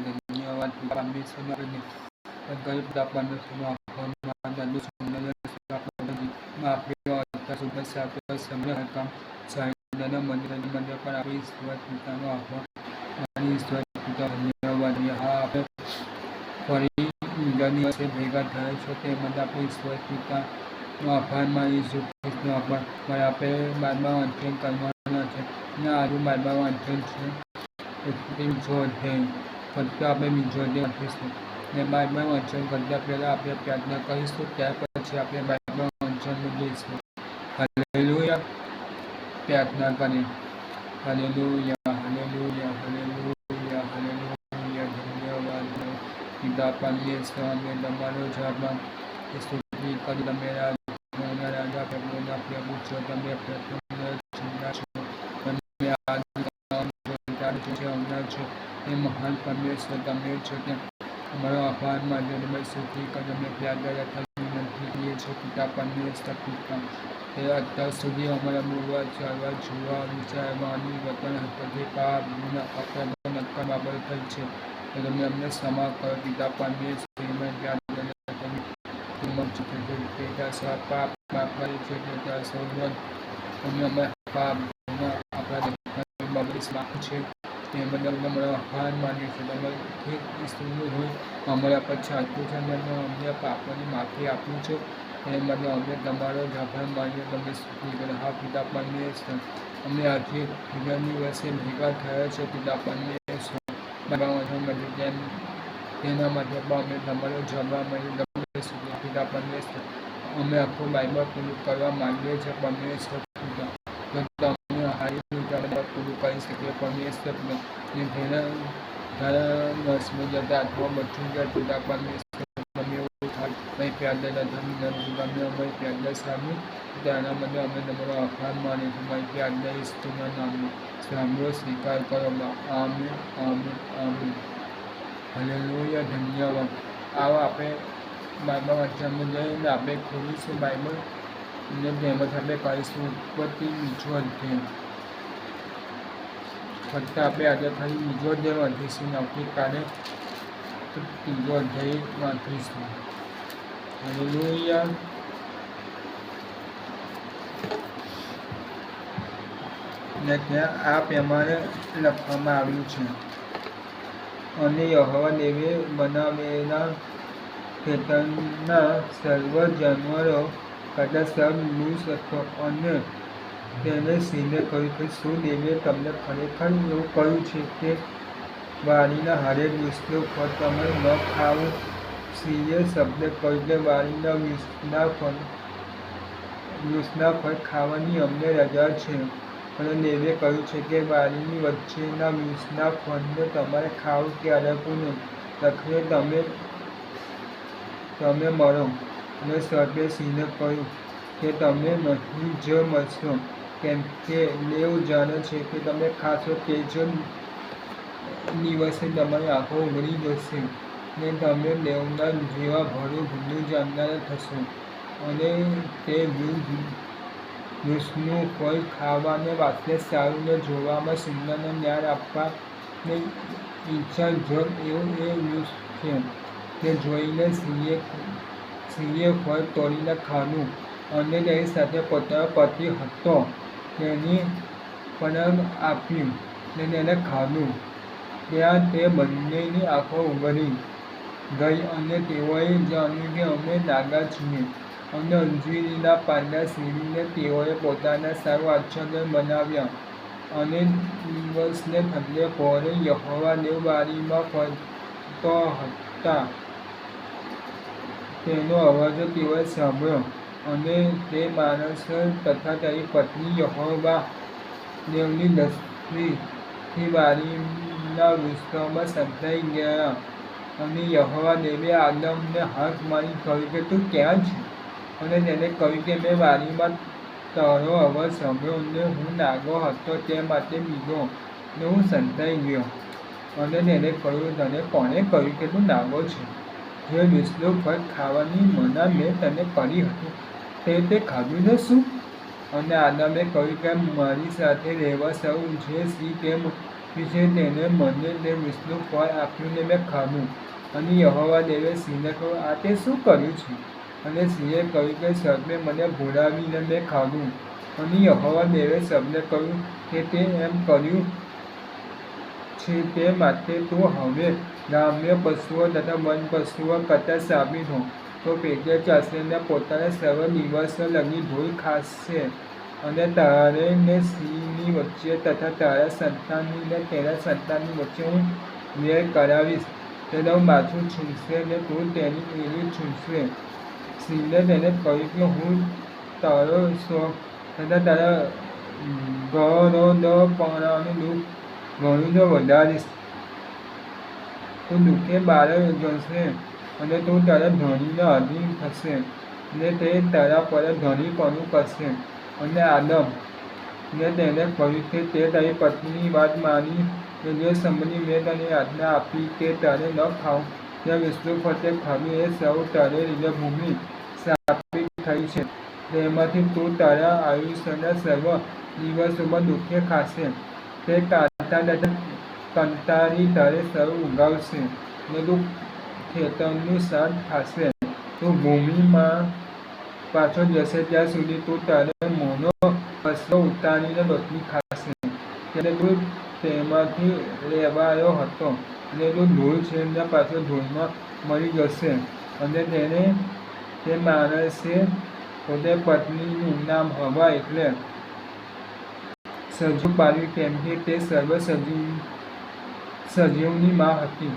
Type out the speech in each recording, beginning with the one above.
ધન્યવાદ પરમેશ્વરને ગરીબ પરમેશ્વરનો આભાર માનવાનું સુંદર આપણે અત્યાર સુધી સાથે સમય હતા સાઈના મંદિર પર આપણી ઈશ્વર પિતાનો આભાર માની ઈશ્વર પિતા ધન્યવાદ. હા આપણે ફરી બીજા દિવસે ભેગા થયા છો તે માટે આપણે ઈશ્વર પિતાનો આભાર માનીશું. આભાર આપણે બાદમાં વાંચન કરવાના છે અને આજુ બાદમાં વાંચન છે બીજો અધ્યાય ફક્ત આપણે બીજો અધ્યાય વાંચીશું ને બાદમાં વાંચન કરતાં પહેલાં આપણે પ્રાર્થના કરીશું. ત્યાર પછી આપણે બાદમાં વાંચનમાં જઈશું. હાલેલુયા. પ્રાર્થના કરીએ. Hallelujah hallelujah hallelujah hallelujah. ધન્યવાદ પિતા પરમેશ્વર અમે તમારો જવાબ સ્તુતિ કરી તમે રાજા પ્રભુના પ્રભુ છો તમે પ્રથમ છો તમે આવનાર છો એ મહાન પરમેશ્વર તમે છો તે અમારો આભાર માટે તમે સ્તુતિ કરી તમે પ્યાર વિનંતી કરીએ છીએ પિતા પરમેશ્વર પિતા એ અત્યાર સુધી અમારા બોલવા ચાલવા જોવા વિચારવાની વતન હતી પાપ ગુના અપરાધ નક્કર બાબત થઈ છે તો તમે અમને ક્ષમા કરો પિતા પરમેશ્વર પાપ પાપ કરે છે ત્યાં સૌ તમે અમે પાપ ગુના અપરાધ બાબત છે તે બદલ તમારો આભાર માનીએ છીએ. તમારે એક સ્ત્રીનું હોય અમારા પર ચાલતું છે અને અમને પાપોની માફી આપ્યું છે એ માટે અમે તમારો જ આભાર માનીએ તમે સ્તુતિ કરે. હા પિતા પરમેશ્વર અમે આજે બીજા દિવસે ભેગા થયા છે પિતા પરમેશ્વર તેના માટે પણ અમે તમારો જવાબ મળીએ તમે સ્તુતિ પિતા પરમેશ્વર અમે આખું બાઇબલ પૂરું કરવા માંગીએ છીએ પરમેશ્વર પિતા તમે હારી રીતે પૂરું કરી શકીએ પરમેશ્વર તારા નસમાં જતા આત્મા બચી ગયા પિતા પરમેશ્વર તમે એવું થાય પ્યાદા વિનંતી તમે અમારી પ્યાદા સામે તેના માટે અમે તમારો આભાર માનીએ છીએ મારી પ્યાદા ઈશ્વરના નામે સાંભળો સ્વીકાર કરો આમે આમે આમે. હાલેલુયા. ધન્યવાદ. આવો આપણે બાઇબલ વાંચવામાં જઈને આપણે ખોલીશું બાઇબલ અને તેમજ આપણે કરીશું ઉત્પત્તિ બીજો અધ્યાય. ફક્ત આપણે આજે ખાલી બીજો અધ્યાય વાંચીશું આવતીકાલે ત્રીજો અધ્યાય વાંચીશું. હાલેલુયા. ને ત્યાં આ પ્રમાણે લખવામાં આવ્યું છે અને યહોવા દેવે બનાવેલા ખેતરના સર્વ જાનવરો કદાચ સબ લૂસ હતો અને તેને સિંહને કહ્યું કે શું દેવે તમને ખરેખર એવું કહ્યું છે કે વાડીના હરેક વૃક્ષનું ફળ તમે ન ખાઓ? સિંહે શબ્દ કહ્યું કે વાડીના વૃક્ષના ફળ ખાવાની અમને રજા છે અને દેવે કહ્યું છે કે વાડીની વચ્ચેના વૃક્ષના ફળને તમારે ખાવું કે અડકવું નહીં લખીને તમે મરો. અને સર્પે સિંહને કહ્યું કે તમે નહીં જ મરશો કેમ કે દેવ જાણે છે કે તમે ખાશો તે જ દિવસે તમારી આંખો ઉઘડી જશે ને તમે દેવના જેવા ભલું ભૂલું જાણનારા થશો અને તે વૃક્ષનું ફળ ખાવાને વાતે સારું ને જોવામાં સુંદરને જ્ઞાન આપવાને ઈચ્છા જગ એવું એ વૃક્ષ છે તે જોઈને સિંહે ફળ તોડીને ખાધું અને તેની સાથે પોતાનો પતિ હતો તેની પણ આપ્યું ને તેને ખાધું. ત્યાં તે બંનેની આંખો ઉઘડી ગઈ અને તેઓએ જાણ્યું કે અમે નાગા છીએ અને અંજીરીના પાંદડા સીવીને તેઓએ પોતાના સારું આચ્છાદન બનાવ્યા. અને દિવસને ઠંડે પહોરે યહોવા દેવ વાડીમાં ફરતો હતા તેનો અવાજ તેઓએ સાંભળ્યો અને તે માણસ તથા તેની પત્ની યહોવા દેવની દૃષ્ટિથી વાડીના વૃક્ષોમાં સંતાઈ ગયા. અને યહોવા દેવે આદમને હાથ મારી કહ્યું કે તું ક્યાં છે? અને તેને કહ્યું કે મેં વાડીમાં તારો અવાજ સાંભળ્યો અને હું નાગો હતો તે માટે બીજો ને હું સંતાઈ ગયો. અને તેને કહ્યું તને કોણે કહ્યું કે તું નાગો છે? જે વૃક્ષનું ફળ ખાવાની મના મેં તને કરી હતી તે ખાધું ને શું? અને આદમે કહ્યું કે મારી સાથે રહેવા સૌ જે સી તેમ વિશે તેને મને તે વિષ્ણુ ફળ આપ્યું ને મેં ખાધું. અને યહોવા દેવે સિંહને કહ્યું, આ તે શું કર્યું છે? અને સિંહે કહ્યું કે સર્પે મને ભોળાવીને મેં ખાધું. અને યહોવા દેવે સર્પને કહ્યું કે તે એમ કર્યું છે તે માટે તું હવે ગ્રામ્ય પશુઓ તથા વન પશુઓ કરતાં સાબિત હો. તો પેટે ચાલશે અને પોતાના સર્વ દિવસો લગી ધૂળ ખાશે. અને તારે ને સિંહની વચ્ચે તથા તારા સંતાનની ને તેના સંતાનની વચ્ચે હું વેર કરાવીશ. તેનું માથું છૂંદશે ને તું તેની એડી છૂંદશે. સિંહે તેને કહ્યું કે હું તારો શોખ તથા તારા ઘરોદપણાનું દુઃખ ઘણું જ વધારીશ. તું દુઃખે બાળક જશે અને તું તારા ધણીના અધીન થશે ને તે તારા પર ધણીપણું કરશે. અને આદમ ને તેને કહ્યું કે તે તારી પત્નીની વાત માની કે જે સંબંધી મેં તને આજ્ઞા આપી કે તારે ન ખાવું તે વિષ્ણુ ફળ તે ખાધું એ સૌ તારે લીધે ભૂમિ શાપિત થઈ છે. તેમાંથી તું તારા આયુષ્યના સર્વ દિવસોમાં દુઃખે ખાશે. તે કાંટા તથા કંટારી તારે સર્વ ઉગાવશે ને તું ખેતરનું શાક ખાશે. તું ભૂમિમાં પાછો જશે ત્યાં સુધી તું તારે મોંનો વસ્ત્ર ઉતારીને રોટલી ખાશે. ત્યારે તું તેમાંથી લેવાયો હતો અને તું ધૂળ છે ને પાછો ધૂળમાં મળી જશે. અને તે માણસે પોતે પત્નીનું નામ હવા એટલે સજીવ પાડ્યું કેમ કે તે સર્વ સજીવની માં હતી.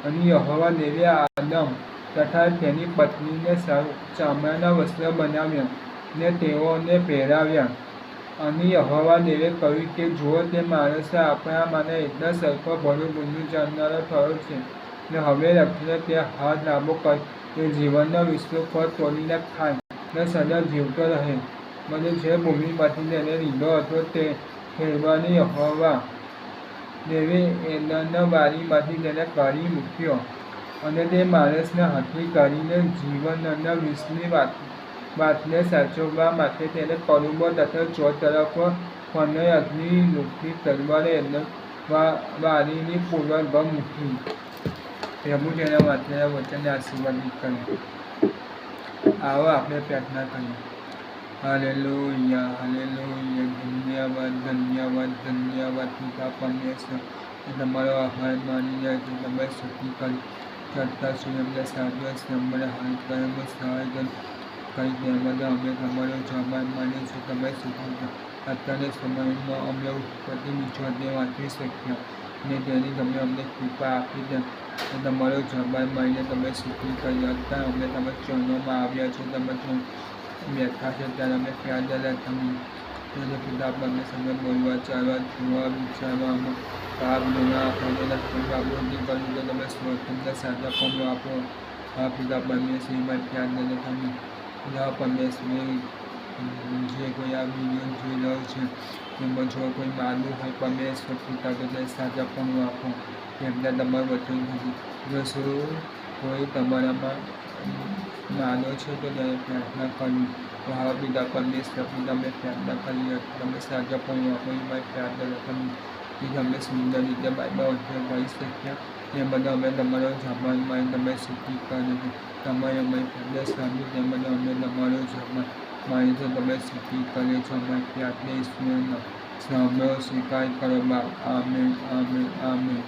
અને યહોવા દેવે આદમ તથા તેની પત્નીને ચામડાના વસ્ત્ર બનાવ્યા ને તેઓને પહેરાવ્યા. અને યહોવા દેવે કહ્યું કે જુઓ, તે માણસ આપણા માટે એટલા સરખો ભલું બુંદું જાણનારો થયો છે ને હવે રખીને તે હાથ લાંબો કરે તે જીવનના વિષ્ણુ ફળ તોડીને ખાય ને સદા જીવતો રહે. મને જે ભૂમિમાંથી તેને લીધો હતો તે ખેડવાની યહોવા દેવે એદનના બારીમાંથી તેને કાઢી મૂક્યો. અને તે માણસને હાથી કરીને જીવનના વિષની વાતને સાચવવા માટે તેને કરુબો તથા ચોતરફ 15 અગ્નિ રૂપી તલવારે બારીની પૂર્વગમ મૂકી. પ્રભુ તેના વાંચેલા વચનને આશીર્વાદિત કરે. આવો આપણે પ્રાર્થના કરીએ. Hallelujah, hallelujah. ધન્યવાદ, ધન્યવાદ, ધન્યવાદ પિતા પરમેશ્વર. તમારો આભાર માનીને તમે સુખી કરી કરતા છું. અમને સાધ્ય અમને હાલ કર્મ સહાય કરી તેમાં અમે તમારો જવાબ માનીશું. તમે સુખી અત્યારના સમયમાં અમે ઉત્પત્તિ નીચોતે વાંચી શક્યા ને તેની તમે અમને કૃપા આપી દે. તમારો જવાબ માનીને તમે સુખી કરી. અત્યારે અમે તમે ચરણોમાં આવ્યા છો. તમે બેઠા છે ત્યારે અમે પ્યાદા તમે પિતા પરમેશ્વરને બોલવા, ચાલવા, જોવા, વિચારવામાં પાપ ગુના આપણને લખી બાબતની કર્યું કે તમે સ્વતંત્ર સાચા પણ આપો. આ પિતા પરમેશ્વરીમાં પ્યાદા તમે પિતા પરમેશ્વરી જે કોઈ આ વિડીયો જોઈ રહ્યો છે તેમાં જો કોઈ માનવું હોય પરમેશ્વર પિતા તો તે સાચા પણ આપો. એમને તમારું વચન થયું જો શું કોઈ તમારામાં નાનો છે તો તેને પ્રાર્થના કરવી. તો હા પિતા પરમેશ્વર પિતા અમે પ્રાર્થના કરીએ તમે સાચા પણ આપો. એમાં પ્રાર્થના તમે અમે સુંદર રીતે બાઇબલ અધ્યયન કરી શક્યા એ બધા અમે તમારો જમાનમાં તમે સુખી કરે. તમારે અમારી પ્રાર્થના સાંભળી તે બધા અમે તમારો જમાન માની તો તમે સુખી કરે છો. અમારી પ્રાર્થના ઈશ્વરનો સાંભળો સ્વીકાર કરો. Amen, amen, amen.